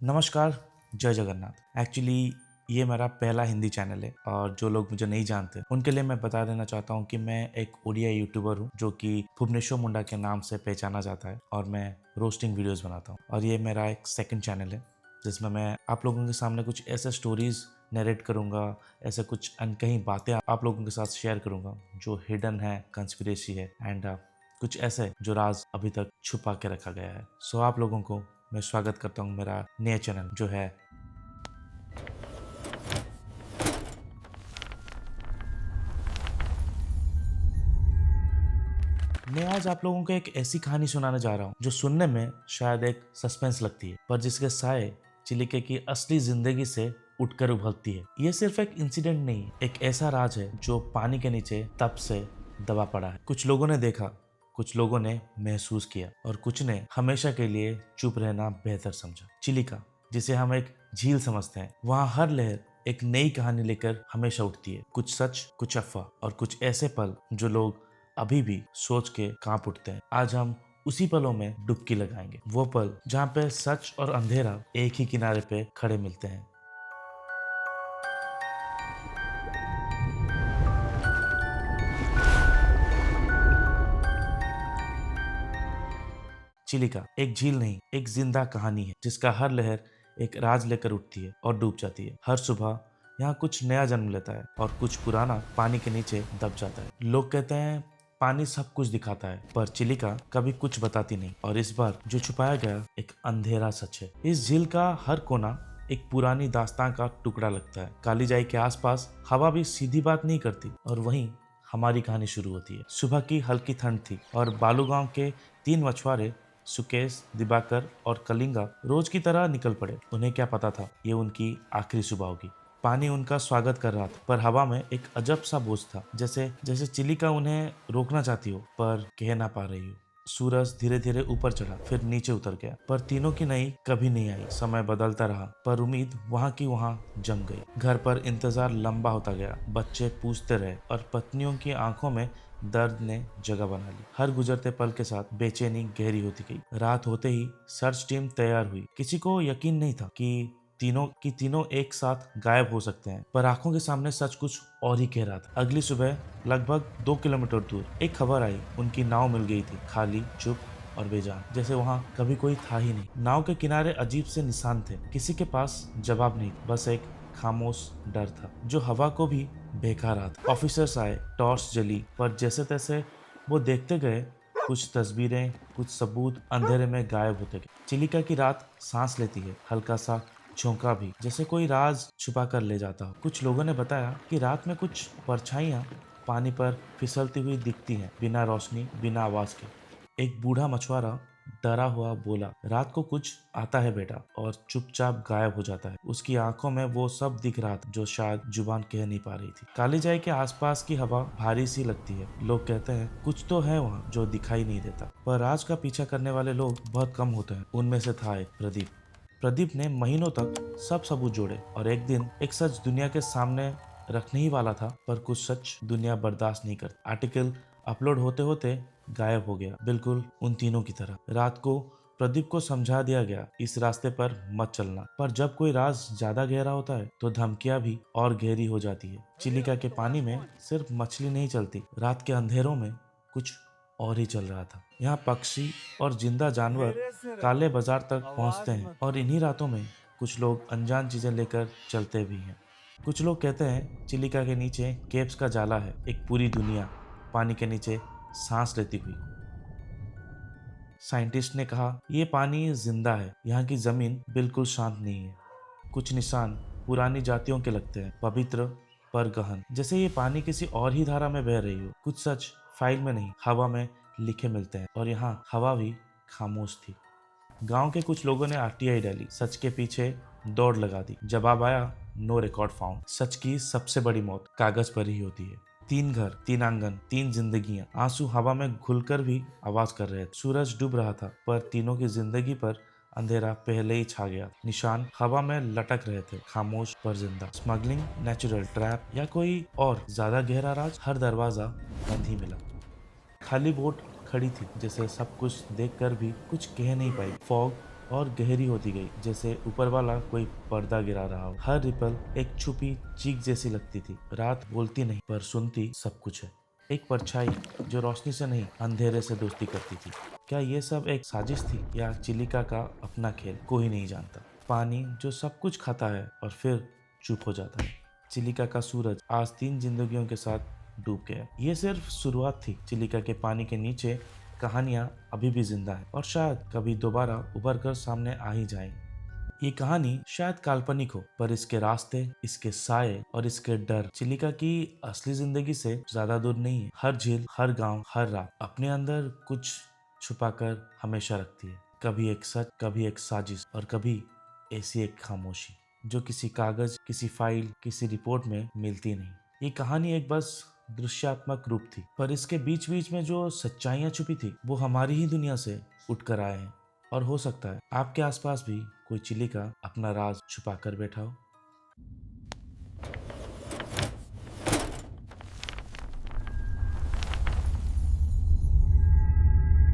नमस्कार, जय जगन्नाथ। एक्चुअली ये मेरा पहला हिंदी चैनल है और जो लोग मुझे नहीं जानते उनके लिए मैं बता देना चाहता हूँ कि मैं एक ओडिया यूट्यूबर हूँ जो कि भुवनेश्वर मुंडा के नाम से पहचाना जाता है और मैं रोस्टिंग वीडियोस बनाता हूँ। और ये मेरा एक सेकंड चैनल है जिसमें मैं आप लोगों के सामने कुछ ऐसे स्टोरीज नरेट करूँगा, ऐसे कुछ अनकही बातें आप लोगों के साथ शेयर करूँगा जो हिडन है, कंस्पिरेसी है एंड कुछ ऐसे जो राज अभी तक छुपा के रखा गया है। सो आप लोगों को मैं स्वागत करता हूँ मेरा नया चैनल जो है। मैं आज आप लोगों को एक ऐसी कहानी सुनाने जा रहा हूँ जो सुनने में शायद एक सस्पेंस लगती है, पर जिसके साए चिलिके की असली जिंदगी से उठकर उभरती है। ये सिर्फ एक इंसिडेंट नहीं, एक ऐसा राज है जो पानी के नीचे तब से दबा पड़ा है। कुछ लोगों ने देखा, कुछ लोगों ने महसूस किया और कुछ ने हमेशा के लिए चुप रहना बेहतर समझा। चिलिका, जिसे हम एक झील समझते हैं, वहाँ हर लहर एक नई कहानी लेकर हमेशा उठती है। कुछ सच, कुछ अफवाह और कुछ ऐसे पल जो लोग अभी भी सोच के कांप उठते हैं। आज हम उसी पलों में डुबकी लगाएंगे, वो पल जहाँ पे सच और अंधेरा एक ही किनारे पे खड़े मिलते हैं। चिलिका एक झील नहीं, एक जिंदा कहानी है जिसका हर लहर एक राज लेकर उठती है और डूब जाती है। हर सुबह यहाँ कुछ नया जन्म लेता है और कुछ पुराना पानी के नीचे दब जाता है। लोग कहते हैं पानी सब कुछ दिखाता है, पर चिलिका कभी कुछ बताती नहीं। और इस बार जो छुपाया गया एक अंधेरा सच है। इस झील का हर कोना एक पुरानी दास्तां का टुकड़ा लगता है। कालीजाई के आसपास हवा भी सीधी बात नहीं करती और वहीं हमारी कहानी शुरू होती है। सुबह की हल्की ठंड थी और बालूगांव के 3 मछुआरे सुकेश, दिबाकर और कलिंगा रोज की तरह निकल पड़े। उन्हें क्या पता था ये उनकी आखिरी सुबह होगी। पानी उनका स्वागत कर रहा था, पर हवा में एक अजब सा बोझ था, जैसे जैसे चिलिका उन्हें रोकना चाहती हो पर कह ना पा रही हो। सूरज धीरे धीरे ऊपर चढ़ा, फिर नीचे उतर गया, पर तीनों की नई कभी नहीं आई। समय बदलता रहा, पर उम्मीद वहाँ की वहाँ जम गई। घर पर इंतजार लंबा होता गया, बच्चे पूछते रहे और पत्नियों की आंखों में दर्द ने जगह बना ली। हर गुजरते पल के साथ बेचैनी गहरी होती गई। रात होते ही सर्च टीम तैयार हुई। किसी को यकीन नहीं था कि तीनों एक साथ गायब हो सकते हैं, पर आंखों के सामने सच कुछ और ही कह रहा था। अगली सुबह लगभग 2 किलोमीटर दूर एक खबर आई, उनकी नाव मिल गई थी, खाली, चुप और बेजान, जैसे वहाँ कभी कोई था ही नहीं। नाव के किनारे अजीब से निशान थे। किसी के पास जवाब नहीं, बस एक खामोश डर था जो हवा को भी बहका रहा था। ऑफिसर्स आए, टॉर्च जली, पर जैसे तैसे वो देखते गए। कुछ तस्वीरें, कुछ सबूत अंधेरे में गायब होते गए। चिलिका की रात सांस लेती है, हल्का सा झोंका भी, जैसे कोई राज छुपा कर ले जाता हो। कुछ लोगों ने बताया कि रात में कुछ परछाइयां पानी पर फिसलती हुई दिखती हैं, बिना रोशनी, बिना आवाज के। एक बूढ़ा मछुआरा डरा हुआ बोला, रात को कुछ आता है बेटा, और चुपचाप गायब हो जाता है। उसकी आंखों में वो सब दिख रहा था जो शायद जुबान कह नहीं पा रही थी। कालीजाई के आसपास की हवा भारी सी लगती है। लोग कहते हैं कुछ तो है वहाँ जो दिखाई नहीं देता, पर राज का पीछा करने वाले लोग बहुत कम होते हैं। उनमें से था एक प्रदीप। प्रदीप ने महीनों तक सब सबूत जोड़े और एक दिन एक सच दुनिया के सामने रखने ही वाला था, पर कुछ सच दुनिया बर्दाश्त नहीं करती। आर्टिकल अपलोड होते होते गायब हो गया, बिल्कुल उन तीनों की तरह। रात को प्रदीप को समझा दिया गया, इस रास्ते पर मत चलना, पर जब कोई राज ज्यादा गहरा होता है तो धमकियां भी और गहरी हो जाती है। चिलिका के पानी में सिर्फ मछली नहीं चलती, रात के अंधेरों में कुछ और ही चल रहा था। यहाँ पक्षी और जिंदा जानवर काले बाजार तक पहुँचते हैं और इन्हीं रातों में कुछ लोग अनजान चीजें लेकर चलते भी हैं। कुछ लोग कहते हैं चिलिका के नीचे केप्स का जाला है, एक पूरी दुनिया पानी के नीचे सांस लेती हुई। साइंटिस्ट ने कहा ये पानी जिंदा है, यहाँ की जमीन बिल्कुल शांत नहीं है। कुछ निशान पुरानी जातियों के लगते हैं, पवित्र पर गहन, जैसे ये पानी किसी और ही धारा में बह रही हो। कुछ सच फाइल में नहीं, हवा में लिखे मिलते हैं, और यहाँ हवा भी खामोश थी। गांव के कुछ लोगों ने आरटीआई डाली, सच के पीछे दौड़ लगा दी। जवाब आया, नो रिकॉर्ड फाउंड। सच की सबसे बड़ी मौत कागज पर ही होती है। 3 घर, 3 आंगन, 3 जिंदगियां, आंसू हवा में घुलकर भी आवाज कर रहे थे। सूरज डूब रहा था, पर तीनों की जिंदगी पर अंधेरा पहले ही छा गया। निशान हवा में लटक रहे थे, खामोश पर जिंदा। स्मगलिंग, नेचुरल ट्रैप या कोई और ज्यादा गहरा राज, हर दरवाजा बंद ही मिला। खाली बोट खड़ी थी, जैसे सब कुछ देखकर भी कुछ कह नहीं पाई। फॉग और गहरी होती गई, जैसे ऊपर वाला कोई पर्दा गिरा रहा हो। हर रिपल एक छुपी चीख जैसी लगती थी। रात बोलती नहीं पर सुनती सब कुछ है। एक परछाई जो रोशनी से नहीं अंधेरे से दोस्ती करती थी। क्या ये सब एक साजिश थी या चिलिका का अपना खेल? कोई नहीं जानता। पानी जो सब कुछ खाता है और फिर चुप हो जाता है। चिलिका का सूरज आज 3 जिंदगियों के साथ डूब गया। ये सिर्फ शुरुआत थी। चिलिका के पानी के नीचे कहानियां अभी भी जिंदा है और शायद कभी दोबारा उभर कर सामने आ ही जाए। ये कहानी शायद काल्पनिक हो, पर इसके रास्ते, इसके साये और इसके डर चिलिका की असली जिंदगी से ज्यादा दूर नहीं है। हर झील, हर गांव, हर रात अपने अंदर कुछ छुपाकर हमेशा रखती है। कभी एक सच, कभी एक साजिश और कभी ऐसी एक खामोशी जो किसी कागज, किसी फाइल, किसी रिपोर्ट में मिलती नहीं। ये कहानी एक बस दृश्यात्मक रूप थी, पर इसके बीच बीच में जो सच्चाइयां छुपी थी वो हमारी ही दुनिया से उठकर आए हैं। और हो सकता है आपके आसपास भी कोई चिलिका अपना राज छुपा कर बैठा हो।